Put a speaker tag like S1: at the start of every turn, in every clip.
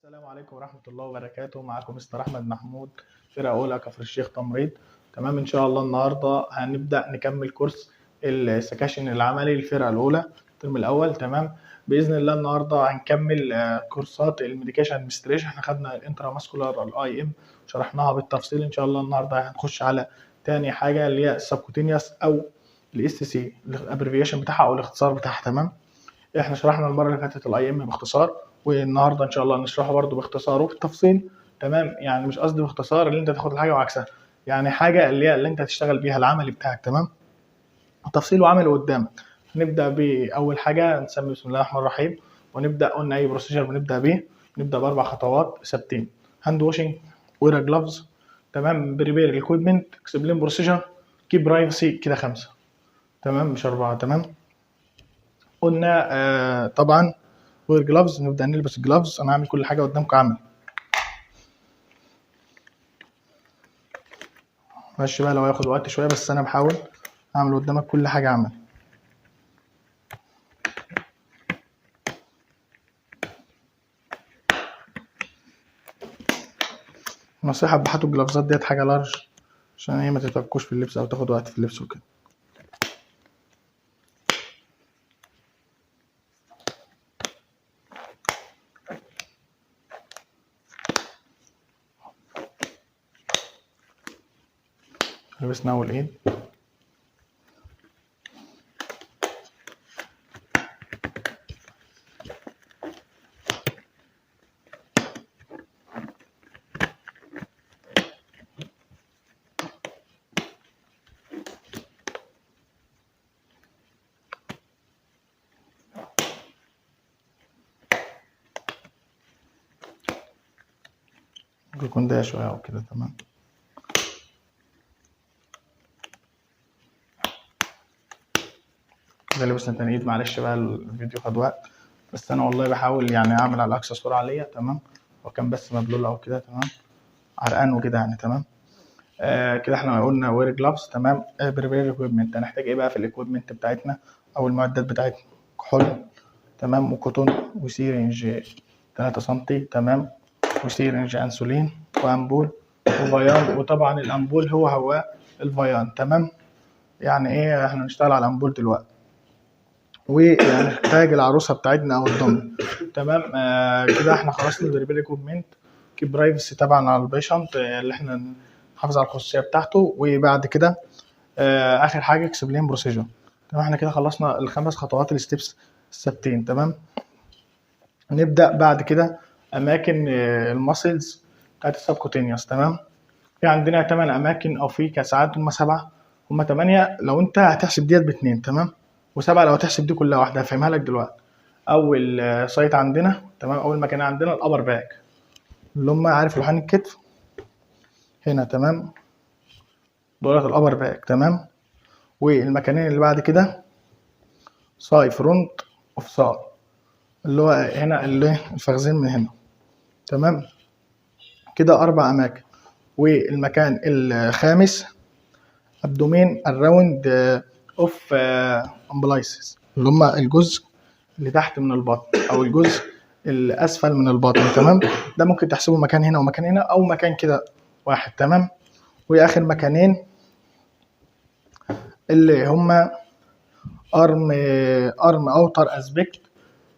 S1: السلام عليكم ورحمة الله وبركاته. معاكم مستر أحمد محمود، فرقة أولى كفر الشيخ تمريض. تمام، إن شاء الله النهاردة هنبدأ نكمل كورس السكاشن العملي الفرقة الأولى الترم الأول. تمام، بإذن الله النهاردة هنكمل كورسات الميديكيشن ادمنستريشن. احنا خدنا الانترا ماسكولار الاي ام شرحناها بالتفصيل. إن شاء الله النهاردة هنخش على تاني حاجة اللي هي السبكوتينيوس أو الاس سي، الابريفيشن بتاعها أو الاختصار بتاعها. تمام، احنا شرحنا المره اللي فاتت الاي ام باختصار، والنهارده ان شاء الله نشرحه برده باختصار وبالتفصيل. تمام، يعني مش قصدي باختصار اللي انت تاخد الحاجه وعكسها، يعني حاجه اللي انت تشتغل بيها العملي بتاعك. تمام، تفصيل وعمل قدامك. نبدا باول حاجه، نسمي بسم الله الرحمن الرحيم ونبدا. قلنا اي بروسيجر بنبدا بيه، نبدا باربع خطوات ثابتين: هاند واشنج، وير جلافز، تمام، بريبير الاكويبمنت، اكسبلين بروسيجر، كيب برايفسي. كده 5، تمام، مش 4. تمام، قلنا طبعا وير جلافز، نبدا نلبس جلافز. انا هعمل كل حاجه قدامكم عمل، ماشي بقى لو هياخد وقت شويه، بس انا بحاول اعمل قدامك كل حاجه عمل. نصيحه بحطوا الجلافزات ديت حاجه لارج عشان هي ما تتوكوش في اللبس او تاخد وقت في اللبس وكده. لبسنا اول ايد، يكون ده شويه او كده. تمام، كده لبسنا تاني ايد. معلش بقى الفيديو خد وقت، بس انا والله بحاول يعني اعمل على اقصى سرعه ليا. تمام، وكان بس مبلول او كده. تمام، عرقان وكده يعني. تمام، كده احنا قلنا وير جلافز. تمام، بريبير اكويبمنت. هنحتاج ايه بقى في الاكويبمنت بتاعتنا او المعدات بتاعتنا؟ كحول، تمام، وكوتون، وسيرنج 3 سنتي، تمام، وسيرنج انسولين، وامبول، وفيان. وطبعا الامبول هو الفيان. تمام، يعني ايه، احنا هنشتغل على الامبول دلوقتي. وهنحتاج العروسه بتاعتنا او الضمن. تمام، كده احنا خلصنا البريبير اكويبمنت. كيب برايفسي طبعا على البيشنت اللي احنا نحافظ على الخصوصيه بتاعته. وبعد كده اخر حاجه اكسبلين بروسيجر. تمام، احنا كده خلصنا الخمس خطوات الستبس الثابتين. تمام، نبدا بعد كده اماكن الماسلز بتاعت السبكوتينيوس. تمام، في عندنا 8 اماكن، او في كساعات هم 7، هم 8 لو انت هتحسب ديت ب2. تمام، و7 لو هتحسب دي كلها واحده. هفهمها لك دلوقتي. اول سايت عندنا، تمام، اول مكان عندنا الابر باك، اللي هم عارف لوحان الكتف هنا. تمام، دولت الابر باك. تمام، والمكانين اللي بعد كده ساي فرونت اوف ساي، اللي هو هنا اللي الفخذين من هنا. تمام، كده 4 اماكن. والمكان الخامس ابدومين الراوند اوف امبلايسز، اللي هم الجزء اللي تحت من البطن او الجزء الاسفل من البطن. تمام، ده ممكن تحسبه مكان هنا ومكان هنا او مكان كده واحد. تمام، واخر مكانين اللي هم ارم اوتر اسبكت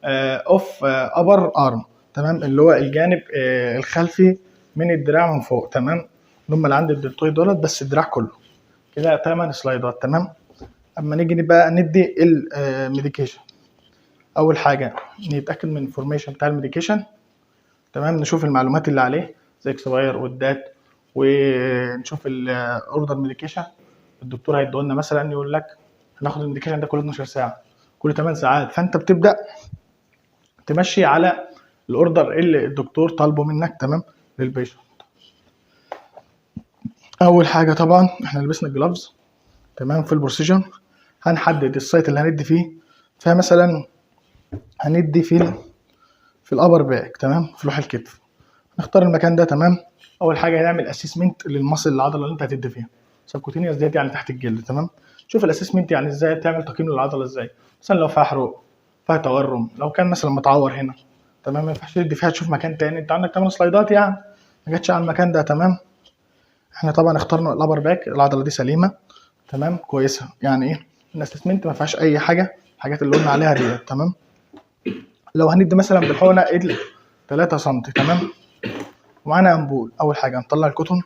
S1: اوف ابر ارم. تمام، اللي هو الجانب الخلفي من الدراع من فوق. تمام، اللي هم اللي عند الدلتويد دولت، بس الدراع كله. كده 8 سلايدات. تمام، اما نيجي بقى ندي الميديكيشن. اول حاجه نتاكد من الانفورميشن بتاع الميديكيشن. تمام، نشوف المعلومات اللي عليه زي اكسباير والدات، ونشوف الاوردر ميديكيشن. الدكتور هيديه لنا مثلا يقول لك هناخد الميديكيشن ده كل 12 ساعه، كل 8 ساعات. فانت بتبدا تمشي على الاوردر اللي الدكتور طالبه منك. تمام، للبيشنت. اول حاجه طبعا احنا لبسنا الجلافز. تمام، في البروسيجن هنحدد السايت اللي هندي فيه. فمثلا هندي في الابر باك. تمام، في لوح الكتف. نختار المكان ده. تمام، اول حاجه هنعمل اسسمنت للمصل، العضله اللي انت هتدي فيها. سبكوتينيوس ديت يعني تحت الجلد. تمام، شوف الاسسمنت يعني ازاي تعمل تقييم للعضله ازاي. مثلا لو فيها حروق، فيها تورم، لو كان مثلا متعور هنا، تمام. ما ينفعش تدي فيها تشوف مكان تاني، انت عندك 8 سلايدات يعني ما جاتش على المكان ده. تمام. احنا طبعا اخترنا الابر باك، العضله دي سليمه تمام كويسه، يعني ايه الاسسمنت ما فيهاش اي حاجه، الحاجات اللي قلنا عليها دي. تمام. لو هندي مثلا بالحقنه 3 سم تمام، ومعانا امبول. اول حاجه نطلع الكوتون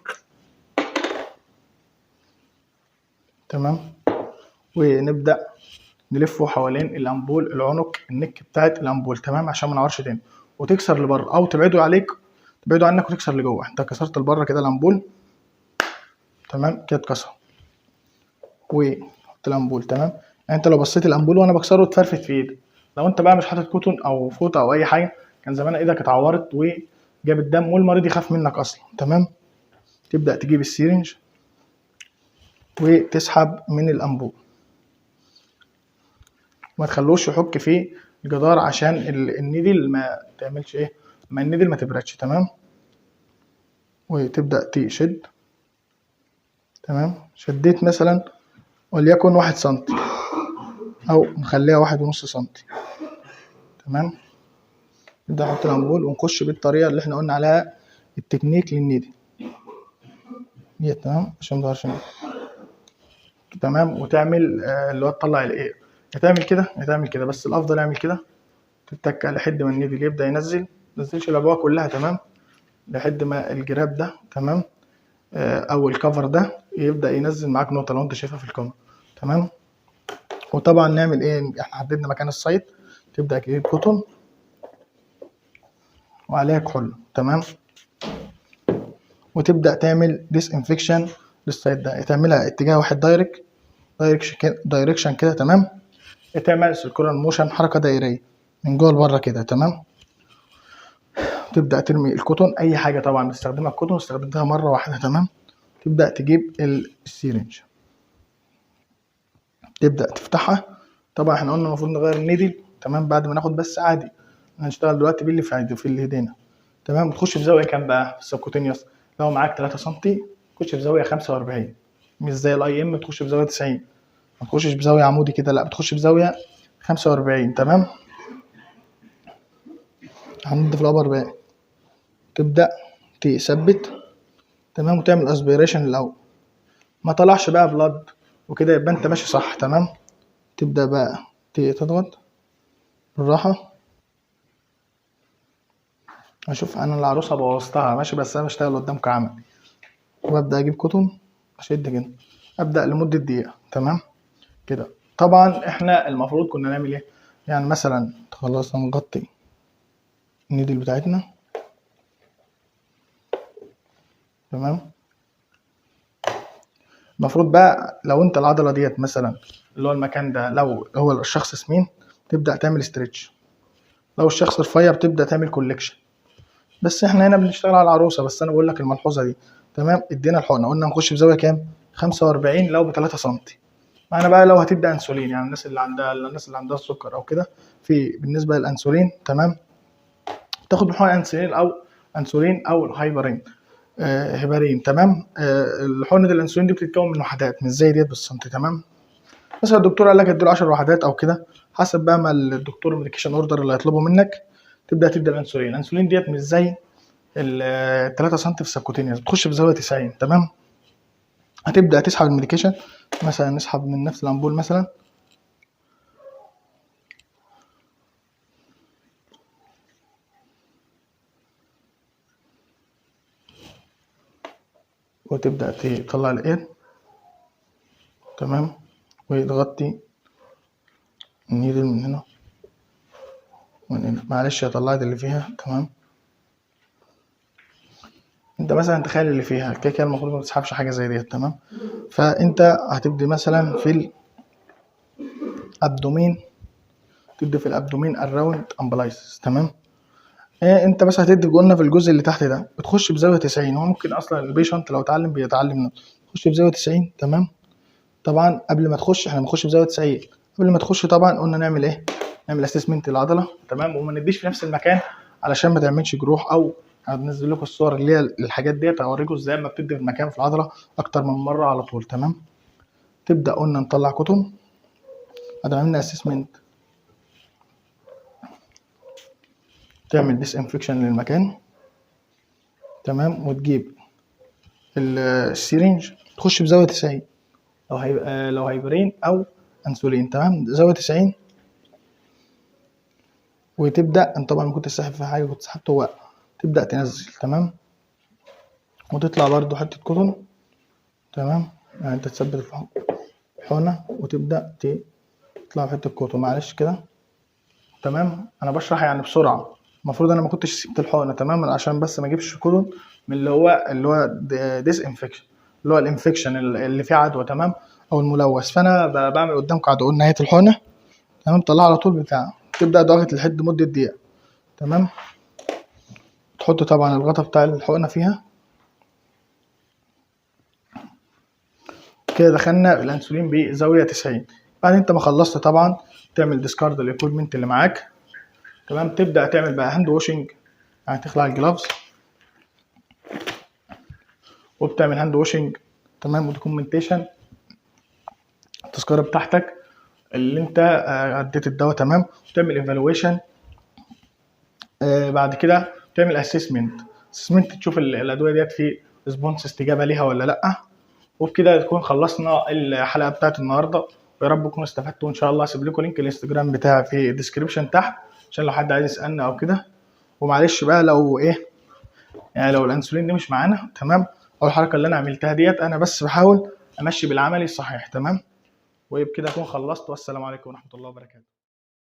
S1: تمام، ونبدا نلفه حوالين الامبول، العنق النك بتاعت الامبول تمام، عشان ما نعورش تاني، وتكسر لبره او تبعده عليك، تبعده عنك وتكسر لجوه. انت كسرت لبره كده الامبول تمام، كده اتكسر. وحط الامبول تمام. يعني انت لو بصيت الامبول وانا بكسره اتفرفت في ايدي، لو انت بقى مش حاطط كوتون او فوطه او اي حاجه كان زمان ايدك اتعورت وجاب الدم والمريض يخاف منك اصلا. تمام. تبدا تجيب السيرنج وتسحب من الامبول، ما تخلوش يحك في الجدار عشان النيدل ما تعملش ايه، ما النيدل ما تبردش. تمام. وتبدا تشد تمام. شديت مثلا وليكن 1 سم او نخليها 1.5 سم. تمام. نبدا نحط الامبول ونخش بالطريقه اللي احنا قلنا عليها التكنيك للنيدل دي. تمام، عشان ما تظهرش. تمام. وتعمل اللي هو تطلع الايه، هتعمل كده هتعمل كده، بس الافضل اعمل كده، تتك لحد ما النيدل يبدا ينزل، ما تنزلش الابواب كلها. تمام. لحد ما الجراب ده تمام او الكفر ده يبدا ينزل معاك نقطه لو انت شايفها في الكاميرا. تمام. وطبعا نعمل ايه، احنا حددنا مكان السايت، تبدا تجيب كوتون وعليها كحول. تمام. وتبدا تعمل ديس انفكشن للسايت ده، تعملها اتجاه واحد دايركشن كده. تمام. تعمل سيركولار موشن، حركه دائريه من جوه لبره كده. تمام. تبدا ترمي الكوتون، اي حاجه طبعا بتستخدمها الكوتون استخدمتها مره واحده. تمام. تبدا تجيب السيرنج، تبدا تفتحها. طبعا احنا قلنا المفروض نغير النيدل تمام بعد ما ناخد، بس عادي هنشتغل دلوقتي باللي في اللي ايدينا. تمام. تخش في زاويه كام بقى في السبكوتينيوس؟ لو معاك 3 سم تخش في زاويه 45، مش زي الاي ام تخش في زاويه 90، ما تخشش بزاويه عمودي كده، لا بتخش بزاويه 45. تمام. هنضيف الابر بقى، تبدا تثبت تمام، وتعمل اسبيريشن الاول، ما طلعش بقى بلاد وكده يبقى انت ماشي صح. تمام. تبدا بقى تضغط بالراحه. اشوف انا العروسه بوظتها ماشي، بس انا بشتغل قدامكم عمل، وابدا اجيب كوتون اشد كده، ابدا لمده دقيقه. تمام كده. طبعا احنا المفروض كنا نعمل ايه، يعني مثلا خلاص نغطي النيدل بتاعتنا. تمام. المفروض بقى لو انت العضله ديت مثلا اللي هو المكان ده لو هو الشخص سمين تبدا تعمل استريتش، لو الشخص رفيع بتبدا تعمل كولكشن. بس احنا هنا بنشتغل على العروسه، بس انا بقول لك الملحوظه دي. تمام. ادينا الحقنه قلنا نخش بزاويه كام، 45 لو ب 3 سم. معانا بقى لو هتبدا انسولين، يعني الناس اللي عندها السكر او كده، في بالنسبه للانسولين تمام، تاخد محور انسولين او الهايبرين هيبارين. تمام. حقنه الانسولين دي بتتكون من وحدات مش زي ديت بالسنتي. تمام. مثلا الدكتور قال لك اديله 10 وحدات او كده، حسب بقى ما الدكتور الميديكيشن اوردر اللي هيطلبه منك تبدا تدي الانسولين. الانسولين ديت مش زي ال 3 سم في السبكوتينيوس، بتخش بزاويه 90. تمام. هتبدا تسحب الميديكيشن، مثلا نسحب من نفس الامبول مثلا، وتبدا تطلع الاير. تمام. وتغطي النيدل من هنا ومن هنا، معلش طلعت اللي فيها. تمام. انت مثلا تخيل اللي فيها كده كده المفروض ما تسحبش حاجه زي ديت. تمام. فانت هتبدي مثلا في الابدومين، تبدا في الابدومين الراوند امبلايسس. تمام. انت بس هتدي قلنا في الجزء اللي تحت ده بتخش بزاويه 90، هو ممكن اصلا البيشنت لو اتعلم بيتعلم تخش بزاويه 90. تمام. طبعا قبل ما تخش احنا بنخش بزاويه 90، قبل ما تخش طبعا قلنا نعمل ايه، نعمل اسسمنت العضله. تمام. وما نديش في نفس المكان علشان ما تعملش جروح، او هنزل لكم الصور اللي هي الحاجات ديت اوريكم ازاي ما بتدي في المكان في العضله اكتر من مره على طول. تمام. تبدا قلنا نطلع كتم، ادي عملنا اسسمنت. تعمل ديس انفكشن للمكان، تمام. وتجيب السيرنج تخش بزاوية 90 لو هيبرين او انسولين، تمام. زاوية 90 وتبدأ انت طبعا كنت ساحب في حاجة، كنت سحبته هو، تبدأ تنزل، تمام. وتطلع برضو حتة قطن، تمام. يعني انت تثبت الحقنة وتبدأ تطلع حتة قطن، معلش كده، تمام. انا بشرح يعني بسرعة، المفروض انا ما كنتش سبت الحقنة، تمام، عشان بس ما اجيبش قطن من اللي هو ديس انفكشن، اللي هو الانفكشن اللي فيه عدوى، تمام، او الملوث. فانا بعمل قدامكم عدوى نهاية الحقنة، تمام. طلعها على طول بتاعه، تبدأ ضغط لحد مدة دقيقة، تمام. تحط طبعا الغطا بتاع الحقنة فيها كده. دخلنا الانسولين بزاوية 90. بعد انت ما خلصت طبعا تعمل ديسكارد الايكويبمنت اللي معاك، تمام. تبدأ تعمل بقى هاند واشنج، يعني تخلع الجلافز وبتعمل هاند واشنج، تمام. ودوكيومنتيشن التذكرة بتاعتك اللي انت اديت الدواء، تمام. وتعمل ايفالويشن. بعد كده تعمل اسسمنت تشوف الادويه ديت في ريسبونس استجابه ليها ولا لا. وبكده تكون خلصنا الحلقه بتاعت النهارده، ويا رب تكونوا استفدتوا. ان شاء الله هسيب لكم لينك الانستجرام بتاعي في الديسكربشن تحت، عشان لو حد عايز يسالنا او كده. ومعلش بقى لو يعني لو الانسولين دي مش معانا، تمام، او الحركه اللي انا عملتها ديت، انا بس بحاول امشي بالعملي الصحيح، تمام. وبكده اكون خلصت، والسلام عليكم ورحمه الله وبركاته.